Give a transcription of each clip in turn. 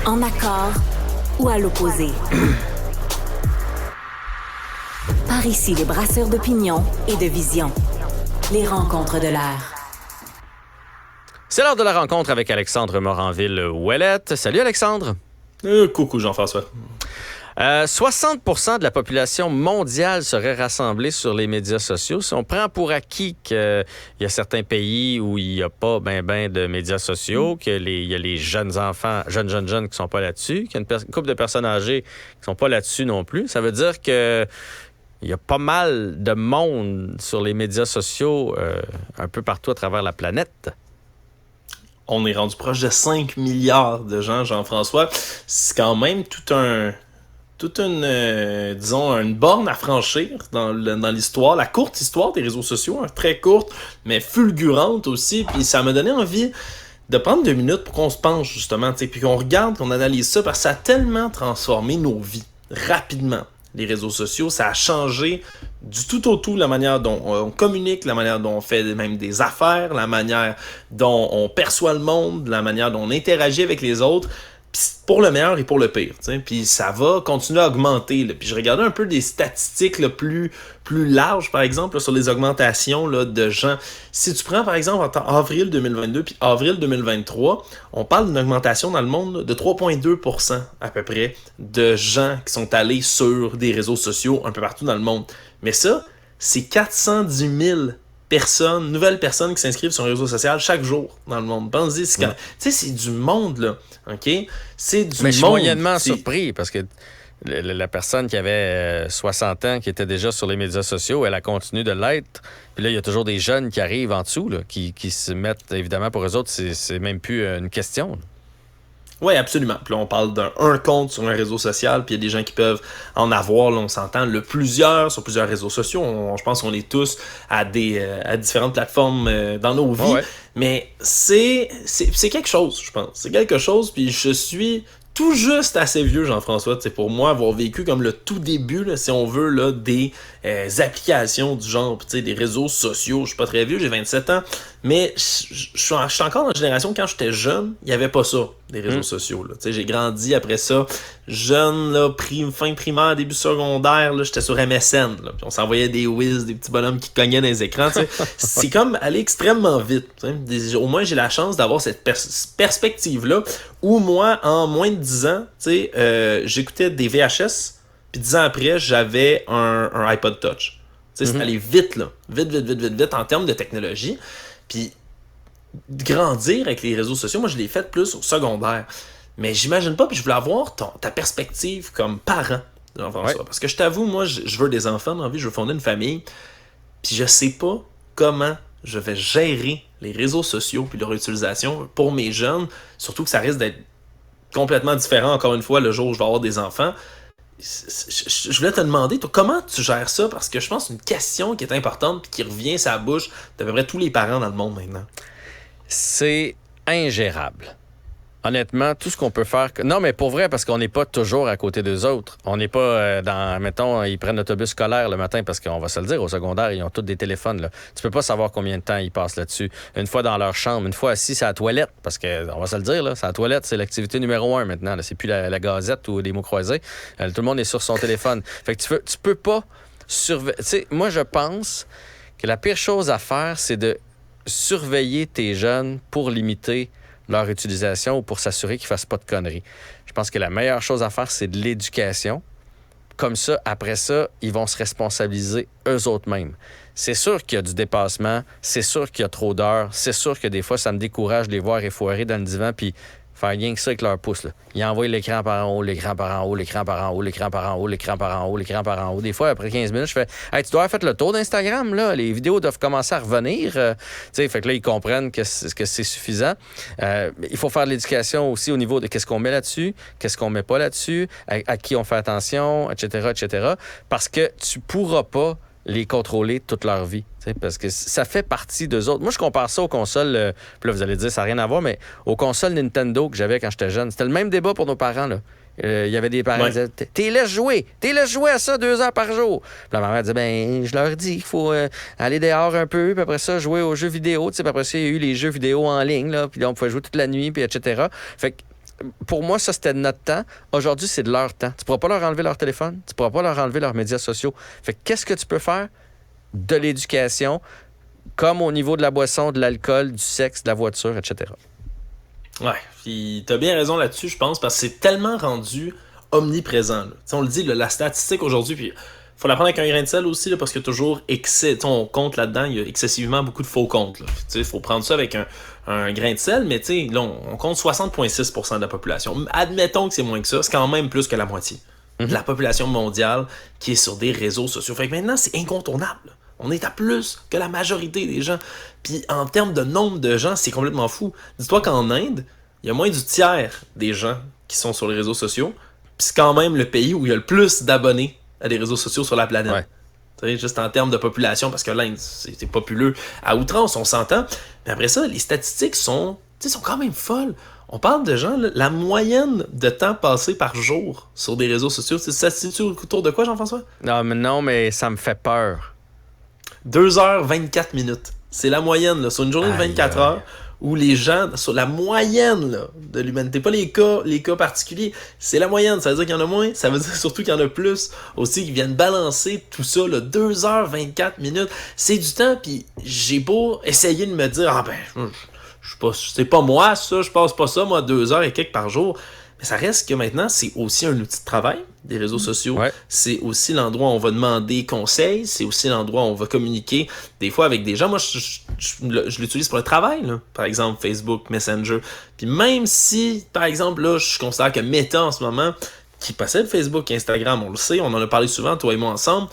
En accord ou à l'opposé. Par ici, les brasseurs d'opinion et de vision. Les rencontres de l'air. C'est l'heure de la rencontre avec Alexandre Moranville-Ouellette. Salut Alexandre. Coucou Jean-François. 60% de la population mondiale serait rassemblée sur les médias sociaux. Si on prend pour acquis qu'il y a certains pays où il n'y a pas de médias sociaux, qu'il y a les jeunes enfants, jeunes qui sont pas là-dessus, qu'il y a une couple de personnes âgées qui sont pas là-dessus non plus, ça veut dire que il y a pas mal de monde sur les médias sociaux un peu partout à travers la planète. On est rendu proche de 5 milliards de gens, Jean-François. C'est quand même une borne à franchir dans l'histoire, la courte histoire des réseaux sociaux, très courte, mais fulgurante aussi. Puis ça m'a donné envie de prendre 2 minutes pour qu'on se penche justement, puis qu'on regarde, qu'on analyse ça, parce que ça a tellement transformé nos vies rapidement. Les réseaux sociaux, ça a changé du tout au tout la manière dont on communique, la manière dont on fait même des affaires, la manière dont on perçoit le monde, la manière dont on interagit avec les autres, pis pour le meilleur et pour le pire. Puis ça va continuer à augmenter. Puis je regardais un peu des statistiques là, plus larges, par exemple, là, sur les augmentations là, de gens. Si tu prends, par exemple, entre avril 2022 puis avril 2023, on parle d'une augmentation dans le monde là, de 3,2% à peu près de gens qui sont allés sur des réseaux sociaux un peu partout dans le monde. Mais ça, c'est 410 000 nouvelles personnes qui s'inscrivent sur un réseau social chaque jour dans le monde. Pensez-y, tu sais, c'est du monde, là. OK? C'est du monde. Mais je suis moyennement surpris parce que la personne qui avait 60 ans, qui était déjà sur les médias sociaux, elle a continué de l'être. Puis là, il y a toujours des jeunes qui arrivent en dessous, là, qui se mettent, évidemment, pour eux autres, c'est même plus une question. Oui, absolument. Puis là, on parle d'un compte sur un réseau social, puis il y a des gens qui peuvent en avoir, là, on s'entend, plusieurs sur plusieurs réseaux sociaux. Je pense qu'on est tous à différentes plateformes dans nos vies. Ouais. Mais c'est quelque chose, je pense. C'est quelque chose, puis je suis tout juste assez vieux, Jean-François, pour moi, avoir vécu comme le tout début, là, si on veut, là, des applications du genre, des réseaux sociaux. Je suis pas très vieux, j'ai 27 ans, mais je suis encore dans la génération, quand j'étais jeune, il n'y avait pas ça, des réseaux sociaux. Là. J'ai grandi après ça, jeune, là, fin primaire, début secondaire, là, j'étais sur MSN, là, puis on s'envoyait des whiz, des petits bonhommes qui cognaient dans les écrans. C'est comme aller extrêmement vite. Au moins, j'ai la chance d'avoir cette perspective-là, où moi, en moins de 10 ans, j'écoutais des VHS, puis 10 ans après, j'avais un iPod Touch. C'est allé vite, là. Vite en termes de technologie. Puis grandir avec les réseaux sociaux, moi, je l'ai fait plus au secondaire. Mais j'imagine pas, puis je voulais avoir ta perspective comme parent, Jean-François. Ouais. Parce que je t'avoue, moi, je veux des enfants dans la vie, je veux fonder une famille. Puis je sais pas comment je vais gérer les réseaux sociaux puis leur utilisation pour mes jeunes. Surtout que ça risque d'être complètement différent, encore une fois, le jour où je vais avoir des enfants. Je voulais te demander, toi, comment tu gères ça? Parce que je pense que c'est une question qui est importante et qui revient sur la bouche d'à peu près tous les parents dans le monde maintenant. C'est ingérable. Honnêtement, tout ce qu'on peut faire... Non, mais pour vrai, parce qu'on n'est pas toujours à côté d'eux autres. On n'est pas mettons, ils prennent l'autobus scolaire le matin, parce qu'on va se le dire, au secondaire, ils ont tous des téléphones. Là. Tu peux pas savoir combien de temps ils passent là-dessus. Une fois dans leur chambre, une fois assis à la toilette, parce que, on va se le dire, là, c'est la toilette, c'est l'activité numéro 1 maintenant. Là. C'est plus la gazette ou des mots croisés. Tout le monde est sur son téléphone. Fait que tu peux pas surveiller... Tu sais, moi, je pense que la pire chose à faire, c'est de surveiller tes jeunes pour limiter leur utilisation ou pour s'assurer qu'ils ne fassent pas de conneries. Je pense que la meilleure chose à faire, c'est de l'éducation. Comme ça, après ça, ils vont se responsabiliser eux autres mêmes. C'est sûr qu'il y a du dépassement, c'est sûr qu'il y a trop d'heures, c'est sûr que des fois, ça me décourage de les voir effoirés dans le divan puis faire rien que ça avec leur pouce. Là. Ils envoient l'écran par en haut, l'écran par en haut, l'écran par en haut, l'écran par en haut, l'écran par en haut, l'écran par en haut. Des fois, après 15 minutes, je fais « Hey, tu dois avoir fait le tour d'Instagram, là. Les vidéos doivent commencer à revenir. Tu sais, fait que là, ils comprennent que c'est suffisant. Il faut faire de l'éducation aussi au niveau de qu'est-ce qu'on met là-dessus, qu'est-ce qu'on met pas là-dessus, à qui on fait attention, etc., etc. Parce que tu pourras pas les contrôler toute leur vie. Parce que ça fait partie d'eux autres. Moi, je compare ça aux consoles, puis là, vous allez dire, ça n'a rien à voir, mais aux consoles Nintendo que j'avais quand j'étais jeune. C'était le même débat pour nos parents, là. Il y avait des parents qui disaient, t'es laisse jouer à ça 2 heures par jour. Puis la maman disait, ben, je leur dis qu'il faut aller dehors un peu, puis après ça, jouer aux jeux vidéo. Puis après ça, il y a eu les jeux vidéo en ligne, là, puis là, on pouvait jouer toute la nuit, puis etc. Fait que pour moi, ça, c'était de notre temps. Aujourd'hui, c'est de leur temps. Tu pourras pas leur enlever leur téléphone. Tu pourras pas leur enlever leurs médias sociaux. Fait que qu'est-ce que tu peux faire? De l'éducation, comme au niveau de la boisson, de l'alcool, du sexe, de la voiture, etc. Ouais, puis t'as bien raison là-dessus, je pense, parce que c'est tellement rendu omniprésent. Là. On le dit, là, la statistique aujourd'hui, puis faut la prendre avec un grain de sel aussi, là, parce que toujours on compte là-dedans, il y a excessivement beaucoup de faux comptes. Il faut prendre ça avec un grain de sel, mais là, on compte 60,6% de la population. Admettons que c'est moins que ça, c'est quand même plus que la moitié de la population mondiale qui est sur des réseaux sociaux. Fait que maintenant, c'est incontournable. On est à plus que la majorité des gens. Puis en termes de nombre de gens, c'est complètement fou. Dis-toi qu'en Inde, il y a moins du tiers des gens qui sont sur les réseaux sociaux. Puis c'est quand même le pays où il y a le plus d'abonnés à des réseaux sociaux sur la planète. Ouais. Juste en termes de population, parce que l'Inde, c'est populeux à outrance, on s'entend. Mais après ça, les statistiques sont quand même folles. On parle de gens, là, la moyenne de temps passé par jour sur des réseaux sociaux, ça se situe autour de quoi, Jean-François? Non, mais ça me fait peur. 2h24 minutes. C'est la moyenne, là, sur une journée de 24 heures, où les gens, sur la moyenne là, de l'humanité, pas les cas particuliers, c'est la moyenne. Ça veut dire qu'il y en a moins, ça veut dire surtout qu'il y en a plus aussi qui viennent balancer tout ça, là, 2h24 minutes. C'est du temps, puis j'ai beau essayer de me dire, c'est pas moi, ça, je passe pas ça, moi, 2h et quelques par jour. Mais ça reste que maintenant, c'est aussi un outil de travail, des réseaux sociaux. Ouais. C'est aussi l'endroit où on va demander conseil. C'est aussi l'endroit où on va communiquer des fois avec des gens. Moi, je l'utilise pour le travail, là. Par exemple, Facebook, Messenger. Puis même si, par exemple, là, je considère que Meta, en ce moment, qui possède Facebook et Instagram, on le sait, on en a parlé souvent, toi et moi ensemble,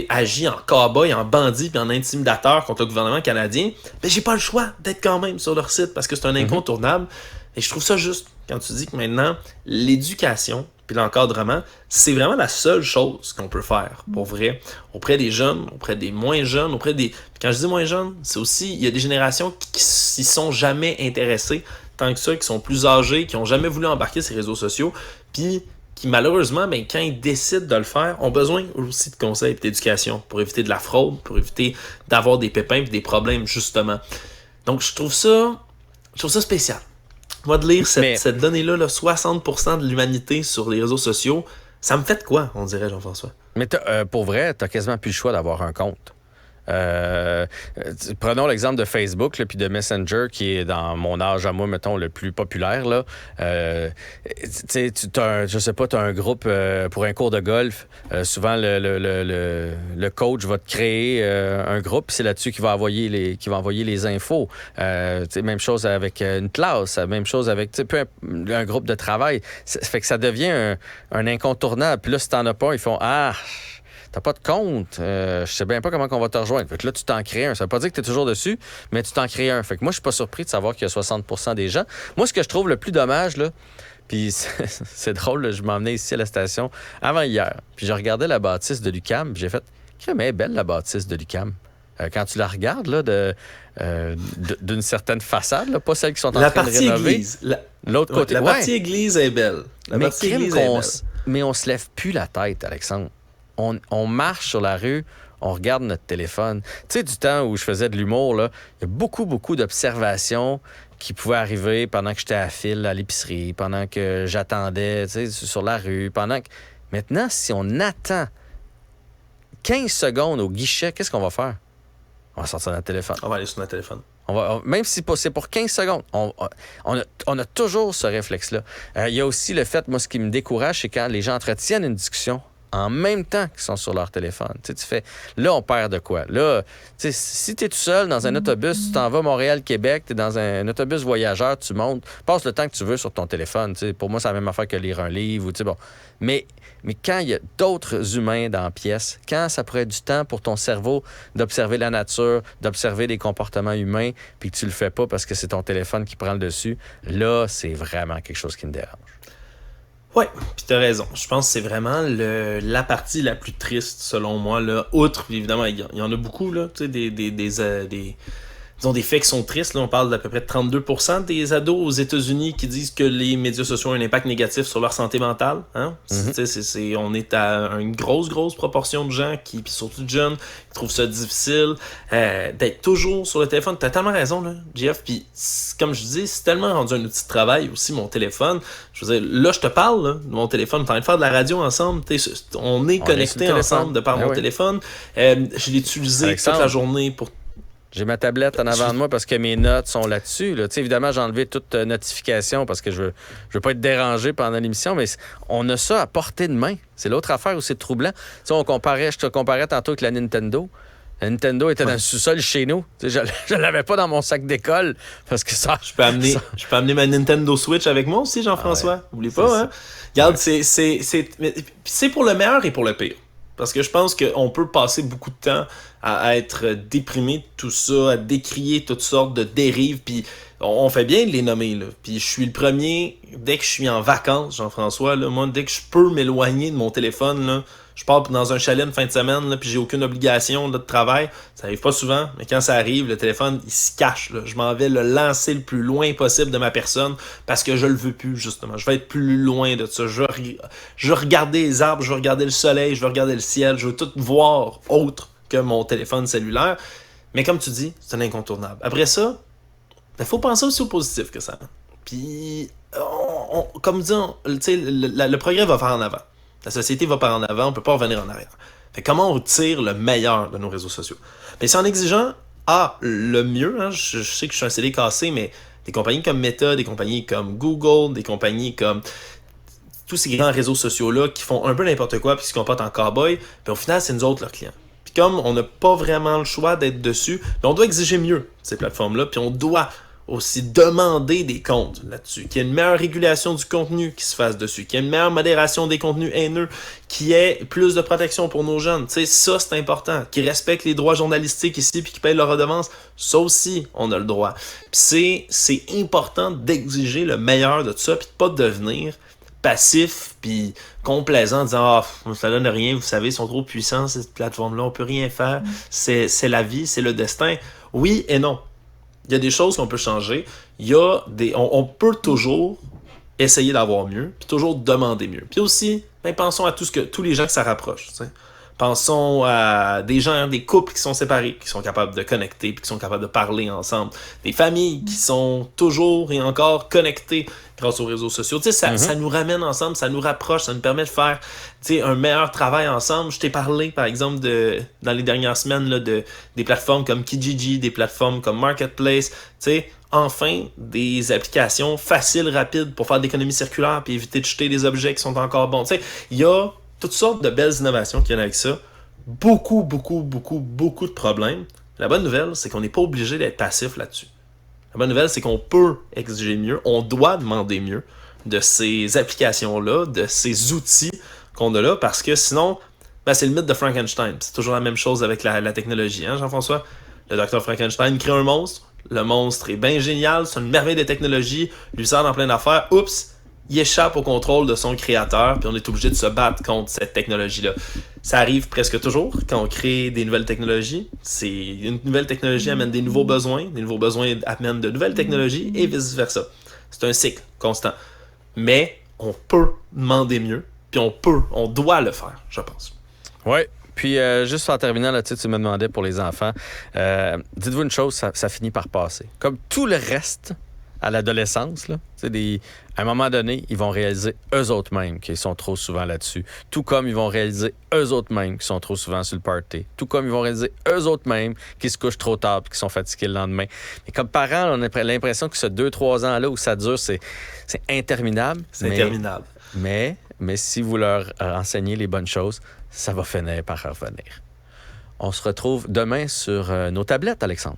agit en cow-boy, en bandit puis en intimidateur contre le gouvernement canadien, mais j'ai pas le choix d'être quand même sur leur site parce que c'est un incontournable. Et je trouve ça juste quand tu dis que maintenant, l'éducation puis l'encadrement, c'est vraiment la seule chose qu'on peut faire, pour vrai, auprès des jeunes, auprès des moins jeunes, auprès des... Puis quand je dis moins jeunes, c'est aussi, il y a des générations qui s'y sont jamais intéressées, tant que ça, qui sont plus âgés, qui ont jamais voulu embarquer ces réseaux sociaux, puis qui malheureusement, quand ils décident de le faire, ont besoin aussi de conseils et d'éducation pour éviter de la fraude, pour éviter d'avoir des pépins et des problèmes, justement. Donc, je trouve ça spécial. Moi, de lire cette donnée-là, 60% de l'humanité sur les réseaux sociaux, ça me fait de quoi, on dirait, Jean-François? Mais pour vrai, t'as quasiment plus le choix d'avoir un compte. Prenons l'exemple de Facebook puis de Messenger qui est dans mon âge à moi, mettons, le plus populaire là. Je sais pas, tu as un groupe pour un cours de golf, souvent le coach va te créer un groupe, puis c'est là-dessus qu'il va envoyer les infos. Même chose avec une classe, même chose avec un groupe de travail. Ça fait que ça devient un incontournable. Puis là, si t'en as pas, ils font t'as pas de compte, je sais bien pas comment on va te rejoindre. Fait que là, tu t'en crées un. Ça veut pas dire que tu es toujours dessus, mais tu t'en crées un. Fait que moi, je suis pas surpris de savoir qu'il y a 60% des gens. Moi, ce que je trouve le plus dommage, là, puis c'est drôle, là, je m'emmenais ici à la station avant hier, puis je regardais la bâtisse de l'UQAM, puis j'ai fait « Crème, elle est belle, la bâtisse de l'UQAM. » Quand tu la regardes, là, d'une certaine façade, là, pas celle qui sont en train de rénover. Église. L'autre côté. La partie église est belle. Mais on se lève plus la tête, Alexandre. On marche sur la rue, on regarde notre téléphone. Tu sais, du temps où je faisais de l'humour, là, il y a beaucoup, beaucoup d'observations qui pouvaient arriver pendant que j'étais à file à l'épicerie, pendant que j'attendais, tu sais, sur la rue, Maintenant, si on attend 15 secondes au guichet, qu'est-ce qu'on va faire? On va sortir notre téléphone. On va aller sur notre téléphone. Même si c'est pour 15 secondes, on a toujours ce réflexe-là. Il y a aussi le fait, moi, ce qui me décourage, c'est quand les gens entretiennent une discussion en même temps qu'ils sont sur leur téléphone. Tu fais, là, on perd de quoi? Là, si tu es tout seul dans un autobus, tu t'en vas Montréal-Québec, tu es dans un autobus voyageur, tu montes, passe le temps que tu veux sur ton téléphone. Pour moi, c'est la même affaire que lire un livre. Bon. Mais quand il y a d'autres humains dans la pièce, quand ça pourrait être du temps pour ton cerveau d'observer la nature, d'observer les comportements humains, puis que tu le fais pas parce que c'est ton téléphone qui prend le dessus, là, c'est vraiment quelque chose qui me dérange. Oui, puis t'as raison. Je pense que c'est vraiment la partie la plus triste, selon moi, là. Outre, évidemment, il y en a beaucoup, là, tu sais, Ils ont des faits qui sont tristes. Là, on parle d'à peu près de 32% des ados aux États-Unis qui disent que les médias sociaux ont un impact négatif sur leur santé mentale. Hein? On est à une grosse proportion de gens, puis surtout de jeunes, qui trouvent ça difficile d'être toujours sur le téléphone. T'as tellement raison, là, Jeff. Puis, comme je dis, c'est tellement rendu un outil de travail aussi, mon téléphone. Je veux dire, là, je te parle là, de mon téléphone. On est en train de faire de la radio ensemble. On est connectés ensemble de par mon téléphone. Je l'ai utilisé toute la journée pour... J'ai ma tablette en avant de moi parce que mes notes sont là-dessus. Là. Évidemment, j'ai enlevé toute notification parce que je veux pas être dérangé pendant l'émission, mais on a ça à portée de main. C'est l'autre affaire où c'est troublant. Je te comparais tantôt avec la Nintendo. La Nintendo était dans le sous-sol chez nous. Je l'avais pas dans mon sac d'école parce que ça... Je peux amener ma Nintendo Switch avec moi aussi, Jean-François. N'oublie pas, hein? Regarde, c'est pour le meilleur et pour le pire. Parce que je pense qu'on peut passer beaucoup de temps à être déprimé de tout ça, à décrier toutes sortes de dérives, puis on fait bien de les nommer, là. Puis je suis le premier, dès que je suis en vacances, Jean-François, là, moi, dès que je peux m'éloigner de mon téléphone, là, je pars dans un chalet une fin de semaine, là, puis j'ai aucune obligation là, de travail. Ça arrive pas souvent, mais quand ça arrive, le téléphone, il se cache. Là. Je m'en vais le lancer le plus loin possible de ma personne parce que je le veux plus, justement. Je vais être plus loin de ça. Je veux regarder les arbres, je veux regarder le soleil, je veux regarder le ciel, je veux tout voir autre que mon téléphone cellulaire. Mais comme tu dis, c'est un incontournable. Après ça, il faut penser aussi au positif que ça. Puis, comme dit, le progrès va faire en avant. La société va par en avant, on peut pas revenir en arrière. Fait comment on tire le meilleur de nos réseaux sociaux? Mais c'est en exigeant le mieux, hein, je sais que je suis un CD cassé, mais des compagnies comme Meta, des compagnies comme Google, des compagnies comme tous ces grands réseaux sociaux-là qui font un peu n'importe quoi puis qui se comportent en cow-boy, puis au final, c'est nous autres leurs clients. Puis comme on n'a pas vraiment le choix d'être dessus, on doit exiger mieux ces plateformes-là, puis on doit aussi demander des comptes là-dessus, qu'il y ait une meilleure régulation du contenu qui se fasse dessus, qu'il y ait une meilleure modération des contenus haineux, qu'il y ait plus de protection pour nos jeunes. Tu sais, ça, c'est important. Qu'ils respectent les droits journalistiques ici puis qu'ils payent leur redevance, ça aussi, on a le droit. Puis c'est important d'exiger le meilleur de tout ça puis de pas devenir passif puis complaisant en disant ça donne rien, vous savez, ils sont trop puissants cette plateforme-là, on peut rien faire, c'est la vie, c'est le destin. Oui et non. Il y a des choses qu'on peut changer. On peut toujours essayer d'avoir mieux, puis toujours demander mieux. Puis aussi, pensons à tous les gens que ça rapproche. T'sais. Pensons à des gens, des couples qui sont séparés, qui sont capables de connecter, puis qui sont capables de parler ensemble. Des familles qui sont toujours et encore connectées grâce aux réseaux sociaux. Ça nous ramène ensemble, ça nous rapproche, ça nous permet de faire un meilleur travail ensemble. Je t'ai parlé, par exemple, dans les dernières semaines, là, des plateformes comme Kijiji, des plateformes comme Marketplace. Enfin, des applications faciles, rapides pour faire de l'économie circulaire puis éviter de jeter des objets qui sont encore bons. Il y a toutes sortes de belles innovations qui viennent avec ça. Beaucoup de problèmes. La bonne nouvelle, c'est qu'on n'est pas obligé d'être passif là-dessus. La bonne nouvelle, c'est qu'on peut exiger mieux, on doit demander mieux de ces applications-là, de ces outils qu'on a là, parce que sinon, c'est le mythe de Frankenstein. C'est toujours la même chose avec la technologie, hein, Jean-François? Le docteur Frankenstein crée un monstre, le monstre est bien génial, c'est une merveille de technologie, lui sert dans plein d'affaires, oups! Il échappe au contrôle de son créateur, puis on est obligé de se battre contre cette technologie-là. Ça arrive presque toujours quand on crée des nouvelles technologies. Une nouvelle technologie amène des nouveaux besoins amènent de nouvelles technologies et vice-versa. C'est un cycle constant. Mais on peut demander mieux, puis on doit le faire, je pense. Oui. Puis, juste en terminant, là, tu me demandais pour les enfants, dites-vous une chose, ça finit par passer. Comme tout le reste à l'adolescence, là, à un moment donné, ils vont réaliser eux autres mêmes qu'ils sont trop souvent là-dessus. Tout comme ils vont réaliser eux autres mêmes qu'ils sont trop souvent sur le party. Tout comme ils vont réaliser eux autres mêmes qu'ils se couchent trop tard et qu'ils sont fatigués le lendemain. Mais comme parents, on a l'impression que ce 2-3 ans-là où ça dure, c'est interminable. C'est interminable. Mais si vous leur enseignez les bonnes choses, ça va finir par revenir. On se retrouve demain sur nos tablettes, Alexandre.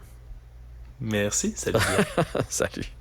Merci. Salut. Salut.